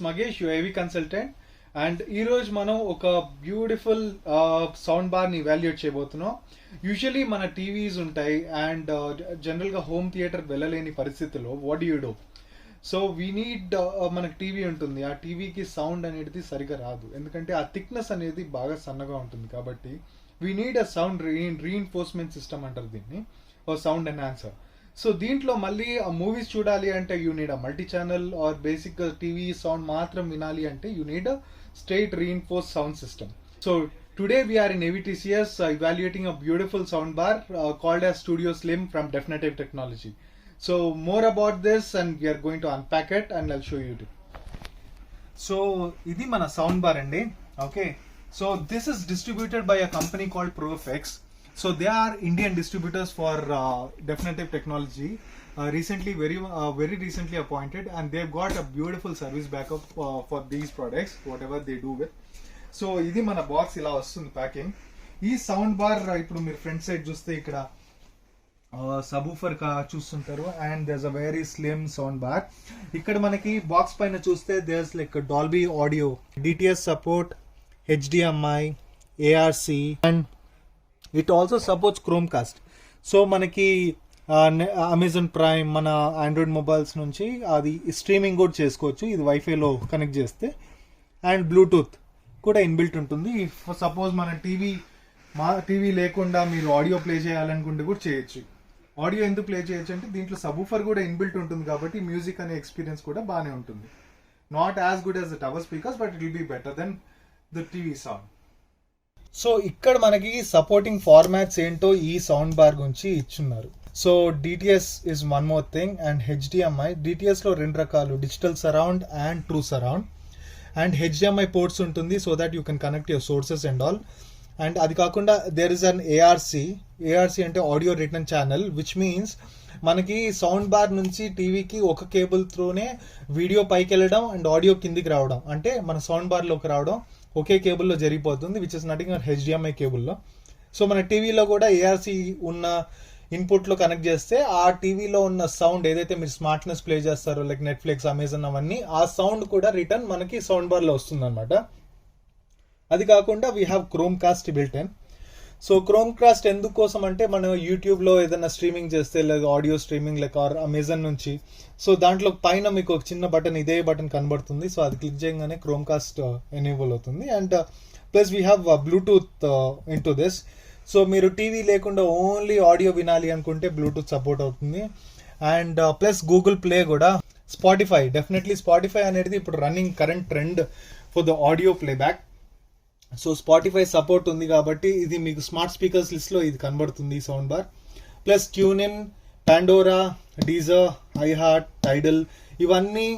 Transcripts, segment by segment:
Magesh, UAV consultant. And ఈరోజు మనం ఒక బ్యూటిఫుల్ సౌండ్ బార్ని ఇవాల్యుయేట్ చేయబోతున్నాం. యూజువలీ మన టీవీస్ ఉంటాయి అండ్ జనరల్గా హోమ్ థియేటర్ వెళ్ళలేని పరిస్థితుల్లో what you do? So we need మనకు టీవీ ఉంటుంది, ఆ టీవీకి సౌండ్ అనేది సరిగా రాదు, ఎందుకంటే ఆ థిక్నెస్ అనేది బాగా సన్నగా ఉంటుంది. కాబట్టి we need a sound reinforcement system అంటారు దీన్ని, ఓ సౌండ్ ఎన్హాన్సర్. సో దీంట్లో మళ్ళీ ఆ మూవీస్ చూడాలి అంటే you need a multi channel, or basic TV sound మాత్రం వినాలి అంటే you need a straight reinforced sound system. So today we are in AVTCS evaluating a beautiful sound bar called as Studio Slim from Definitive Technology. So more about this and we are going to unpack it and I'll show you it. So idi mana sound bar andi. Okay, so this is distributed by a company called ProFX. So they are Indian distributors for Definitive Technology. Very recently appointed, and they've got a beautiful service backup for these products, whatever they do with. So ఇది మన box ఇలా వస్తుంది packing. ఈ sound bar ఇప్పుడు మీరు front side చూస్తే ఇక్కడ subwoofer చూస్తుంటారు and there's a very slim sound bar. ఇక్కడ మనకి బాక్స్ పైన చూస్తే there's like Dolby audio, DTS support, HDMI, ARC, and it also supports Chromecast. So మనకి అమెజాన్ ప్రైమ్, మన ఆండ్రాయిడ్ మొబైల్స్ నుంచి అది స్ట్రీమింగ్ కూడా చేసుకోవచ్చు ఇది వైఫైలో కనెక్ట్ చేస్తే. అండ్ బ్లూటూత్ కూడా ఇన్బిల్ట్ ఉంటుంది. సపోజ్ మన టీవీ లేకుండా మీరు ఆడియో ప్లే చేయాలనుకుంటే కూడా చేయొచ్చు. ఆడియో ఎందుకు ప్లే చేయొచ్చు అంటే దీంట్లో సబూఫర్ కూడా ఇన్బిల్ట్ ఉంటుంది కాబట్టి మ్యూజిక్ అనే ఎక్స్పీరియన్స్ కూడా బాగానే ఉంటుంది. Not as good as the tower speakers, but it will be better than the TV sound. So ఇక్కడ మనకి సపోర్టింగ్ ఫార్మాట్స్ ఏంటో ఈ సౌండ్ బార్ గురించి ఇచ్చున్నారు. So DTS is one more thing and HDMI. DTS లో రెండు రకాలు, digital surround and true surround. And HDMI ports ఉంటుంది so that you can connect your sources and all. And అది కాకుండా దేర్ ఇస్ అన్ ARC అంటే audio return channel, which means మనకి sound bar నుంచి టీవీకి ఒక కేబుల్ త్రూనే వీడియో పైకి వెళ్ళడం అండ్ ఆడియో కిందికి రావడం, అంటే మన సౌండ్ బార్లోకి రావడం ఒకే కేబుల్లో జరిగిపోతుంది, విచ్ ఇస్ నథింగ్ HDMI కేబుల్లో. సో మన టీవీలో కూడా ARC ఉన్న ఇన్పుట్లో కనెక్ట్ చేస్తే ఆ టీవీలో ఉన్న సౌండ్ ఏదైతే మీరు స్మార్ట్నెస్ ప్లే చేస్తారో లైక్ నెట్ఫ్లిక్స్, అమెజాన్ అవన్నీ, ఆ సౌండ్ కూడా రిటర్న్ మనకి సౌండ్ బార్లో వస్తుంది అనమాట. అది కాకుండా we have Chromecast built in. So Chromecast ఎందుకోసం అంటే మనం యూట్యూబ్లో ఏదైనా స్ట్రీమింగ్ చేస్తే like audio streaming like or Amazon నుంచి, సో దాంట్లో పైన మీకు ఒక చిన్న బటన్, ఇదే బటన్ కనబడుతుంది. సో అది క్లిక్ చేయగానే క్రోమ్కాస్ట్ ఎనేబుల్ అవుతుంది. And plus we have Bluetooth in to this. So మీరు టీవీ లేకుండా ఓన్లీ ఆడియో వినాలి అనుకుంటే బ్లూటూత్ సపోర్ట్ అవుతుంది. అండ్ ప్లస్ గూగుల్ ప్లే కూడా, డెఫినెట్లీ స్పాటిఫై అనేది ఇప్పుడు running current trend for the audio playback. So Spotify support ఉంది కాబట్టి ఇది మీకు స్మార్ట్ స్పీకర్స్ లిస్ట్లో ఇది కనబడుతుంది ఈ sound bar. Plus TuneIn, Pandora, Deezer, iHeart, Tidal, ఇవన్నీ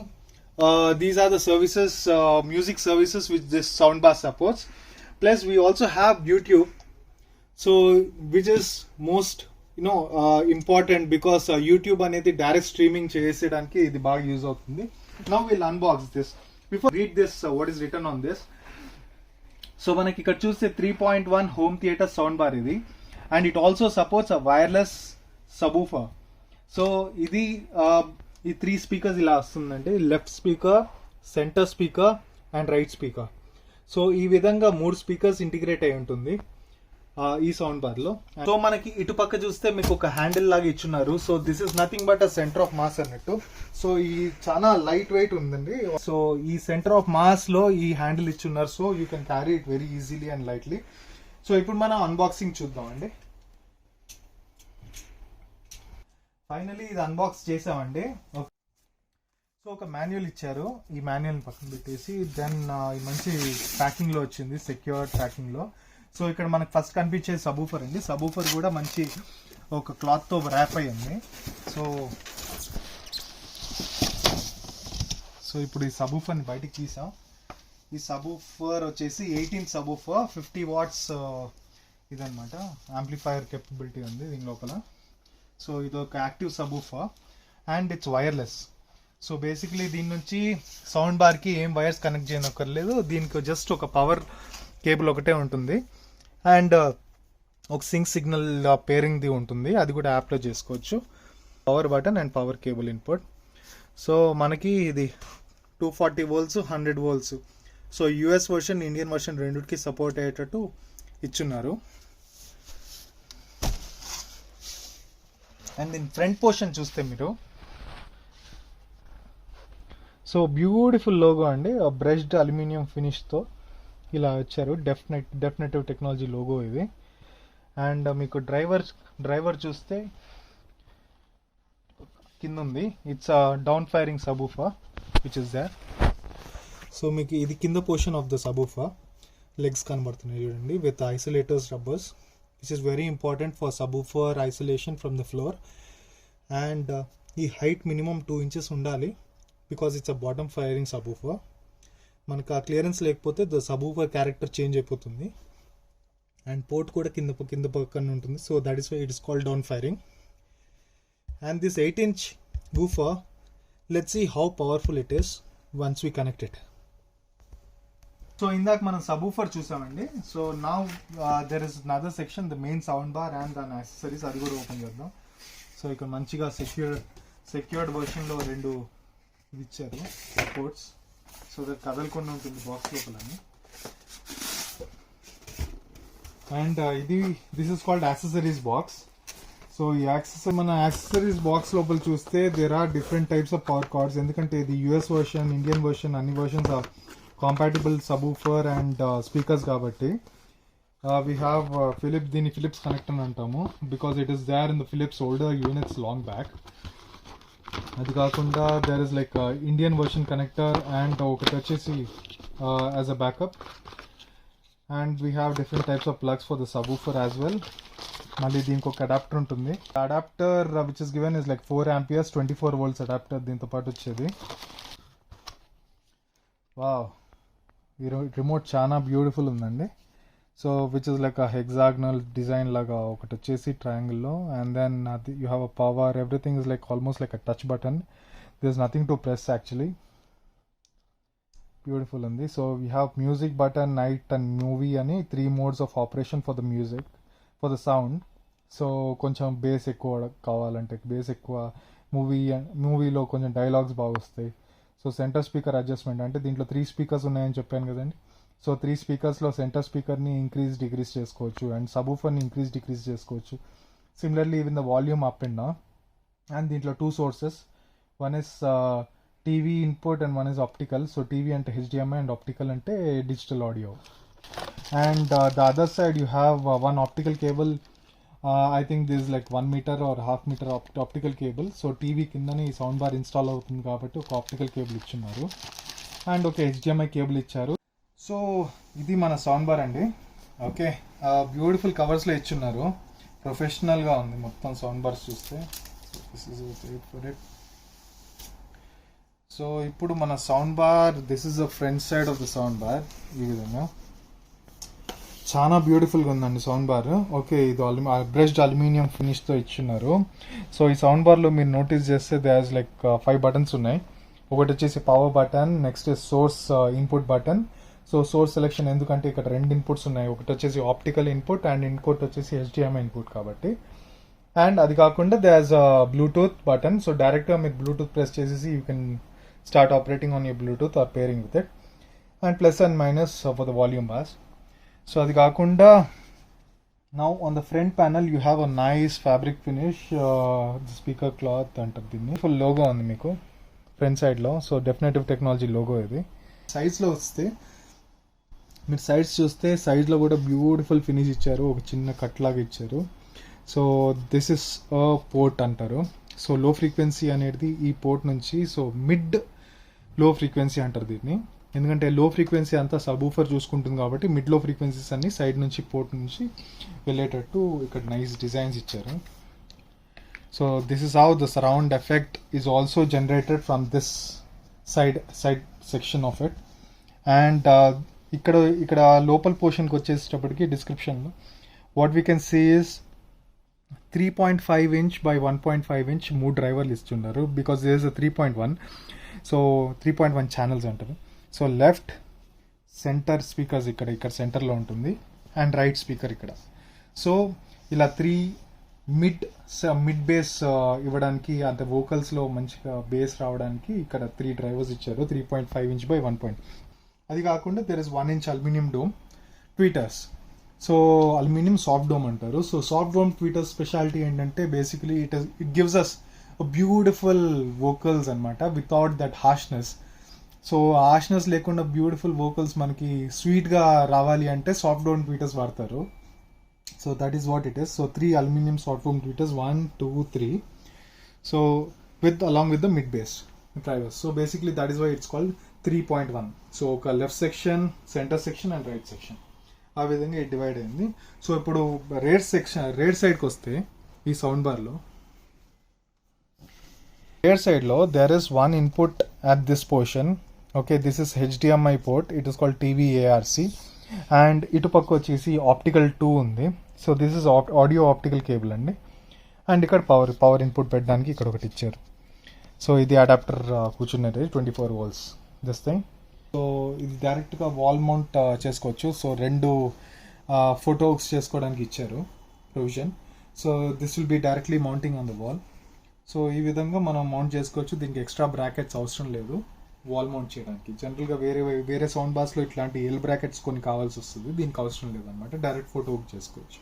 these are the services, music services which this sound bar supports. Plus we also have YouTube. So which is most important because YouTube అనేది direct streaming చేసేయడానికి ఇది బాగా use అవుతుంది. Now will unbox this. Before read this what is return on this. So మనకి ఇక్కడ చూస్తే 3.1 home theatre sound bar ఇది, and it also supports a wireless subwoofer. So ఇది ఈ 3 స్పీకర్స్ ఇలా వస్తుందండి, left speaker, centre speaker and right speaker. So ఈ విధంగా 3 స్పీకర్స్ ఇంటిగ్రేట్ అయి ఉంటుంది ఈ సౌండ్ బార్ లో. సో మనకి ఇటు పక్క చూస్తే మీకు ఒక హ్యాండిల్ లాగా ఇచ్చున్నారు. So this is nothing but a centre of mass అన్నట్టు. సో ఈ చాలా లైట్ వెయిట్ ఉందండి. సో ఈ సెంటర్ ఆఫ్ మాస్ లో ఈ హ్యాండిల్ ఇచ్చున్నారు. So you can carry it very easily and lightly. So ఇప్పుడు మనం అన్బాక్సింగ్ చూద్దాం అండి. ఫైనలీ ఇది అన్బాక్స్ చేసామండి. సో ఒక మాన్యువల్ ఇచ్చారు, ఈ మాన్యువల్ పక్కన పెట్టేసి దెన్ మంచి ప్యాకింగ్ లో వచ్చింది, సెక్యూర్ ప్యాకింగ్ లో. సో ఇక్కడ మనకు ఫస్ట్ కనిపించే సబూఫర్ అండి. సబూఫర్ కూడా మంచి ఒక క్లాత్తో ర్యాప్ అయ్యింది. సో ఇప్పుడు ఈ సబూఫర్ని బయటికి తీసాం. ఈ సబూఫర్ వచ్చేసి 18 సబూఫర్, 50 watts ఇదనమాట, యాంప్లిఫైయర్ కెపబిలిటీ ఉంది దీని లోపల. సో ఇది ఒక active subwoofer and it's wireless. So basically దీని నుంచి సౌండ్ బార్కి ఏం వైర్స్ కనెక్ట్ చేయనక్కర్లేదు, దీనికి జస్ట్ ఒక పవర్ కేబుల్ ఒకటే ఉంటుంది అండ్ ఒక సింక్ సిగ్నల్ పేరింగ్ది ఉంటుంది, అది కూడా యాప్లో చేసుకోవచ్చు. Power button and power cable input. So మనకి ఇది 240 volts 100 volts. So US version Indian version రెండుకి సపోర్ట్ అయ్యేటట్టు ఇచ్చున్నారు. అండ్ దీని ఫ్రంట్ పోర్షన్ చూస్తే మీరు సో బ్యూటిఫుల్ లోగో అండి, బ్రష్డ్ అల్యూమినియం ఫినిష్తో ఇలా వచ్చారు. డెఫినెటివ్ టెక్నాలజీ లోగో ఇది. అండ్ మీకు డ్రైవర్ చూస్తే కింద ఉంది, it's down firing subwoofer which is there. So మీకు ఇది కింద portion of the subwoofer, legs కనబడుతున్నాయి చూడండి, with isolators rubbers which is very important for subwoofer isolation from the floor. And ఈ హైట్ మినిమం 2 inches ఉండాలి because it's a bottom firing subwoofer. మనకు ఆ clearance లేకపోతే ద సబూఫర్ క్యారెక్టర్ చేంజ్ అయిపోతుంది. And port కూడా కింద పక్కన ఉంటుంది. So that is why it is called down firing. And this 8-inch woofer, let's see how powerful it is once we connect it. So ఇందాక మనం subwoofer చూసామండి. So now there is another section, the main sound bar and దాని accessories, అది కూడా open చేద్దాం. So ఇక్కడ మంచిగా secured వర్షన్లో 2 ఇది ఇచ్చారు పోర్ట్స్, సో దట్ కదలకుండా ఉంటుంది బాక్స్ లోపలని. And this is called accessories box. So ఈ మన యాక్సెసరీస్ బాక్స్ లోపల చూస్తే there are different types of power cords. ఎందుకంటే ఇది యూఎస్ వర్షన్, ఇండియన్ వర్షన్, అన్ని versions are compatible subwoofer and speakers కాబట్టి వీ హ్యావ్ దీన్ని ఫిలిప్స్ కనెక్ట్ అని అంటాము because it is there in the Philips older units long back. అది కాకుండా there is like Indian version connector and ఒకటి వచ్చేసి as a backup. And we have different types of plugs for the subwoofer as well. మళ్ళీ దీనికి ఒక adapter ఉంటుంది. Adapter which is given is like 4 amperes 24 volts adapter దీంతో పాటు వచ్చేది. Wow, ఈ రిమోట్ చాలా బ్యూటిఫుల్ ఉందండి. So which is like a hexagonal design లాగా ఒకటి వచ్చేసి ట్రయాంగిల్లో, and then you have a power, everything is like almost like a touch button. There is nothing to press actually. Beautiful ఉంది. So we have music button, night and movie అని 3 modes of operation for the music, for the sound. So కొంచెం base ఎక్కువ కావాలంటే base ఎక్కువ, మూవీలో కొంచెం dialogues బాగా వస్తాయి. సో సెంటర్ స్పీకర్ అడ్జస్ట్మెంట్, అంటే దీంట్లో 3 speakers ఉన్నాయని చెప్పాను కదండి. సో 3 speakersలో సెంటర్ స్పీకర్ని డిక్రీజ్ చేసుకోవచ్చు అండ్ సబూఫర్ని డిక్రీజ్ చేసుకోవచ్చు. Similarly even the volume up and down. And దీంట్లో 2 sources, one is TV input and one is optical. So TV అంటే HDMI అండ్ ఆప్టికల్ అంటే digital audio. And the other side you have one optical cable. I think this is like 1 meter or half meter optical cable. So TV కిందని sound bar install అవుతుంది కాబట్టి ఒక optical cable ఇచ్చున్నారు and ఒక HDMI cable ఇచ్చారు. So ఇది మన sound bar అండి. ఓకే, బ్యూటిఫుల్ కవర్స్లో ఇచ్చున్నారు, ప్రొఫెషనల్గా ఉంది మొత్తం సౌండ్ బార్స్ చూస్తే. సో ఇప్పుడు మన sound bar, this is the front side of the sound bar. ఈ విధంగా చాలా బ్యూటిఫుల్గా ఉందండి సౌండ్ బార్. ఓకే, ఇది బ్రష్డ్ అల్యూమినియం ఫినిష్తో ఇచ్చున్నారు. సో ఈ సౌండ్ బార్లో మీరు నోటీస్ చేస్తే దేర్ లైక్ 5 buttons ఉన్నాయి. ఒకటి వచ్చేసి power button, next source input button. So source selection ఎందుకంటే ఇక్కడ 2 inputs ఉన్నాయి, ఒకటి వచ్చేసి ఆప్టికల్ ఇన్పుట్ అండ్ ఇంకోటి వచ్చేసి HDMI ఇన్పుట్ కాబట్టి. అండ్ అది కాకుండా దేర్ బ్లూటూత్ బటన్. సో డైరెక్ట్గా మీరు బ్లూటూత్ ప్రెస్ చేసేసి you can start operating on your Bluetooth or pairing with it. And plus and minus for the volume bars. So అది కాకుండా now on the front panel you have a nice fabric finish, speaker cloth అంటారు దీన్ని. Full logo ఉంది మీకు front సైడ్లో. So definitive technology logo ఇది. సైడ్స్లో వస్తే మీరు సైడ్స్ చూస్తే సైడ్లో కూడా బ్యూటిఫుల్ ఫినిష్ ఇచ్చారు, ఒక చిన్న కట్ లాగా ఇచ్చారు. సో దిస్ ఇస్ పోర్ట్ అంటారు. సో లో ఫ్రీక్వెన్సీ అనేది ఈ పోర్ట్ నుంచి, సో మిడ్ లో ఫ్రీక్వెన్సీ అంటారు దీన్ని. ఎందుకంటే లో ఫ్రీక్వెన్సీ అంతా సబూఫర్ చూసుకుంటుంది కాబట్టి మిడ్ లో ఫ్రీక్వెన్సీస్ అన్ని సైడ్ నుంచి పోర్ట్ నుంచి వెళ్ళేటట్టు ఇక్కడ నైస్ డిజైన్స్ ఇచ్చారు. So this is how the surround effect is also generated from this side section of it. And ఇక్కడ లోపల పోర్షన్కి వచ్చేటప్పటికి డిస్క్రిప్షన్లో what we can see is 3.5 inch by 1.5 inch 3 డ్రైవర్లు ఇస్తున్నారు because there is 3.1. So 3.1 channels అంటారు. So left centre speakers ఇక్కడ సెంటర్లో ఉంటుంది అండ్ రైట్ స్పీకర్ ఇక్కడ. సో ఇలా 3 మిడ్ మిడ్ బేస్ ఇవ్వడానికి, అంటే వోకల్స్లో మంచిగా బేస్ రావడానికి ఇక్కడ 3 డ్రైవర్స్ ఇచ్చారు, 3.5 ఇంచ్ బై 1 పాయింట్. అది కాకుండా there is 1 inch aluminium dome tweeters. So aluminium soft dome అంటారు. So soft dome tweeters speciality ఏంటంటే basically it gives us beautiful vocals అనమాట, without that harshness. So harshness లేకుండా beautiful vocals మనకి స్వీట్గా రావాలి అంటే సాఫ్ట్ డోమ్ ట్వీటర్స్ వాడతారు. So that is what it is. So 3 aluminum soft foam tweeters, 1, 2, 3. So along with the mid bass drivers. So basically that is why it's called 3.1. So ఒక left section, center section and right section. ఆ విధంగా ఇది divide అయింది. So ఇప్పుడు rare సైడ్కి వస్తే ఈ sound బార్లో రేర్ సైడ్లో there is one input at this portion. Okay, this is HDMI port. It is called TV ARC. And ఇటు పక్క వచ్చేసి ఆప్టికల్ 2 ఉంది. So this is audio optical cable అండి. అండ్ ఇక్కడ పవర్ ఇన్పుట్ పెట్టడానికి ఇక్కడ ఒకటి ఇచ్చారు. సో ఇది అడాప్టర్ కూర్చున్నది 24 volts దిస్ థింగ్. సో ఇది డైరెక్ట్గా వాల్ మౌంట్ చేసుకోవచ్చు. సో 2 ఫోటోస్ చేసుకోవడానికి ఇచ్చారు provision. So this will be directly mounting on the wall. So ఈ విధంగా మనం మౌంట్ చేసుకోవచ్చు. దీనికి ఎక్స్ట్రా బ్రాకెట్స్ అవసరం లేదు వాల్ మౌంట్ చేయడానికి. జనరల్గా వేరే సౌండ్ బాస్లో ఇట్లాంటి ఎల్ బ్రాకెట్స్ కొన్ని కావాల్సి వస్తుంది, దీనికి అవసరం లేదన్నమాట, డైరెక్ట్ ఫోటో బుక్ చేసుకోవచ్చు.